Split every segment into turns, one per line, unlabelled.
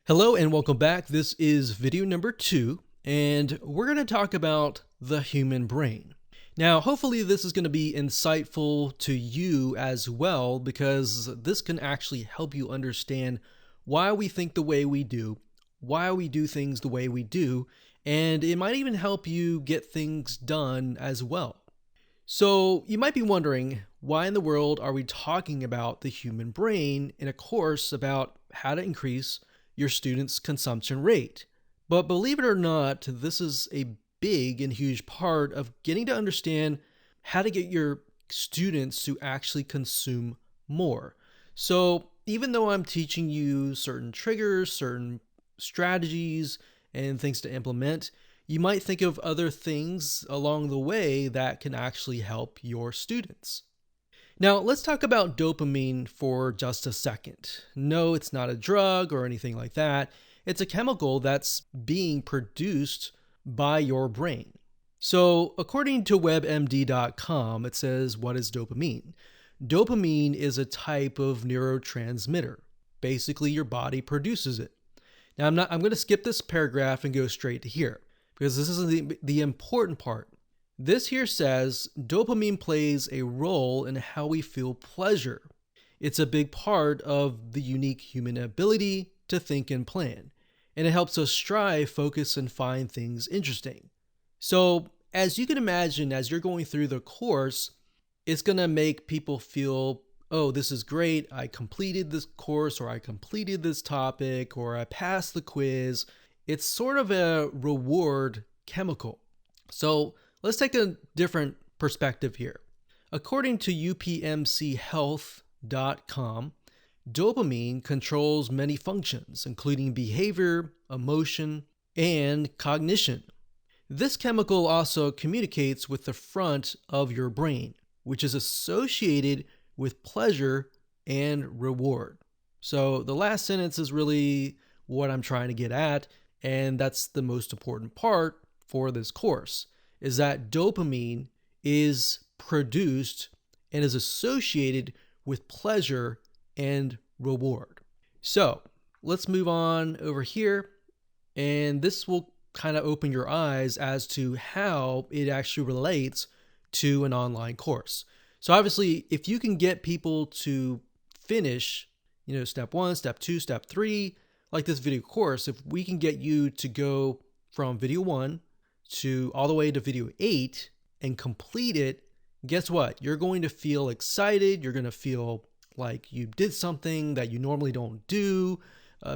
Hello and welcome back. This is video number 2, and we're going to talk about the human brain. Now, hopefully this is going to be insightful to you as well, because this can actually help you understand why we think the way we do, why we do things the way we do, and it might even help you get things done as well. So you might be wondering, why in the world are we talking about the human brain in a course about how to increase your students' consumption rate? But believe it or not, this is a big and huge part of getting to understand how to get your students to actually consume more. So even though I'm teaching you certain triggers, certain strategies, and things to implement, you might think of other things along the way that can actually help your students. Now, let's talk about dopamine for just a second. No, it's not a drug or anything like that. It's a chemical that's being produced by your brain. So, according to WebMD.com, it says, what is dopamine? Dopamine is a type of neurotransmitter. Basically, your body produces it. Now, I'm going to skip this paragraph and go straight to here, because this is the important part. This here says dopamine plays a role in how we feel pleasure. It's a big part of the unique human ability to think and plan, and it helps us strive, focus, and find things interesting. So, as you can imagine, as you're going through the course, it's going to make people feel, oh, this is great. I completed this course, or I completed this topic, or I passed the quiz. It's sort of a reward chemical. So let's take a different perspective here. According to upmchealth.com, dopamine controls many functions, including behavior, emotion, and cognition. This chemical also communicates with the front of your brain, which is associated with pleasure and reward. So the last sentence is really what I'm trying to get at, and that's the most important part for this course, is that dopamine is produced and is associated with pleasure and reward. So let's move on over here, and this will kind of open your eyes as to how it actually relates to an online course. So obviously, if you can get people to finish, step 1, step 2, step 3, like this video course, if we can get you to go from video 1 to all the way to video 8 and complete it, guess what? You're going to feel excited. You're going to feel like you did something that you normally don't do,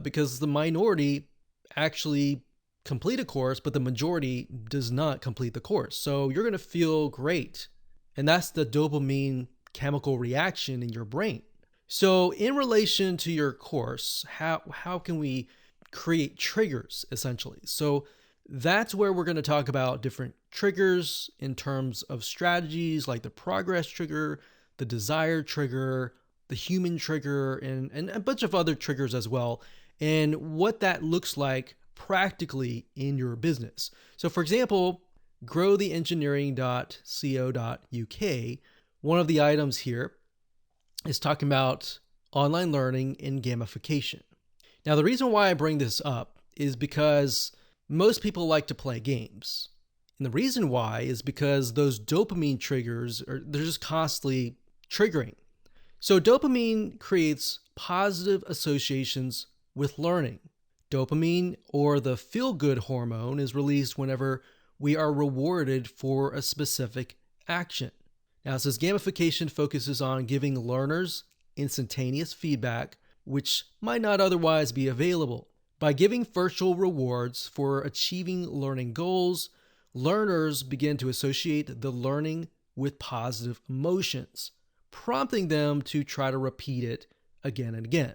because the minority actually complete a course, but the majority does not complete the course. So you're going to feel great. And that's the dopamine chemical reaction in your brain. So in relation to your course, how can we create triggers, essentially? So that's where we're going to talk about different triggers in terms of strategies, like the progress trigger, the desire trigger, the human trigger, and a bunch of other triggers as well, and what that looks like practically in your business. So for example, growtheengineering.co.uk, one of the items here is talking about online learning and gamification. Now, the reason why I bring this up is because most people like to play games. And the reason why is because those dopamine triggers they're just constantly triggering. So dopamine creates positive associations with learning. Dopamine, or the feel-good hormone, is released whenever we are rewarded for a specific action. Now, it says gamification focuses on giving learners instantaneous feedback, which might not otherwise be available. By giving virtual rewards for achieving learning goals, learners begin to associate the learning with positive emotions, prompting them to try to repeat it again and again.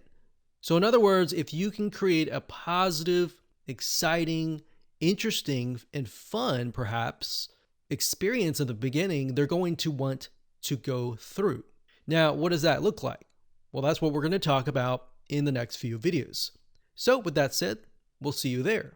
So in other words, if you can create a positive, exciting, interesting, and fun, perhaps, experience in the beginning, they're going to want to go through. Now, what does that look like? Well, that's what we're going to talk about in the next few videos. So with that said, we'll see you there.